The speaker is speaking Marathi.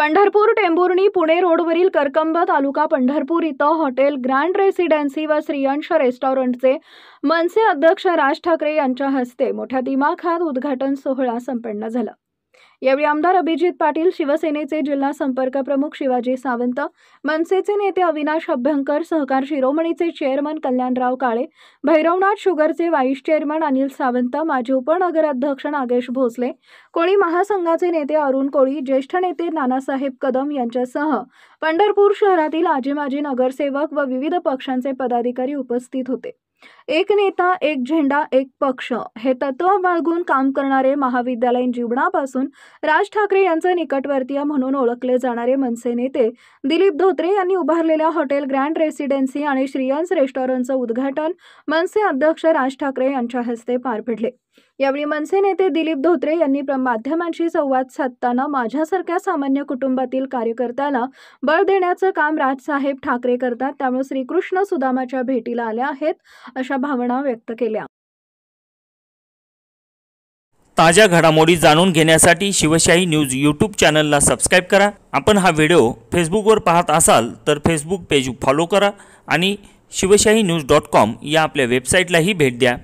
पंढरपूर टेंभुर्णी पुणे रोडवरील करकंब तालुका पंढरपूर इथं हॉटेल ग्रँड रेसिडेन्सी व श्रीयंश रेस्टॉरंटचे मनसे अध्यक्ष राज ठाकरे यांच्या हस्ते मोठ्या दिमाखात उद्घाटन सोहळा संपन्न झाला। यावेळी आमदार अभिजित पाटील, शिवसेनेचे जिल्हा संपर्क प्रमुख शिवाजी सावंत, मनसेचे नेते अविनाश अभ्यंकर, सहकार शिरोमणीचे चेअरमन कल्याणराव काळे, भैरवनाथ शुगरचे व्हाईस चेअरमन अनिल सावंत, माजी उपनगराध्यक्ष नागेश भोसले, कोळी महासंघाचे नेते अरुण कोळी, ज्येष्ठ नेते नानासाहेब कदम यांच्यासह पंढरपूर शहरातील आजी-माजी नगरसेवक व विविध पक्षांचे पदाधिकारी उपस्थित होते। एक नेता, एक झेंडा, एक पक्ष हे तत्व बाळगून काम करणारे महाविद्यालयीन जीवनापासून राज ठाकरे यांचे निकटवर्तीय म्हणून ओळखले जाणारे मनसे नेते दिलीप धोत्रे यांनी उभारलेल्या हॉटेल ग्रँड रेसिडेन्सी आणि श्रीयंश रेस्टॉरंटचे उद्घाटन मनसे अध्यक्ष राज ठाकरे यांच्या हस्ते पार पडले। यावेळी मनसे नेते दिलीप धोत्रे यांनी माध्यमांशी संवाद साधताना माझ्यासारख्या सामान्य कुटुंबातील कार्यकर्त्याला बळ देण्याचे काम राजसाहेब ठाकरे करतात, त्यामुळे श्रीकृष्ण सुदामाच्या भेटीला आले आहेत अशा भावना व्यक्त केल्या। ताज्या घडामोडी जाणून घेण्यासाठी शिवशाही न्यूज यूट्यूब चॅनलला सबस्क्राइब करा। आपण हा व्हिडिओ फेसबुकवर पाहत असाल तर फेसबुक पेज फॉलो करा आणि शिवशाही news.com या आपल्या वेबसाईटलाही भेट द्या।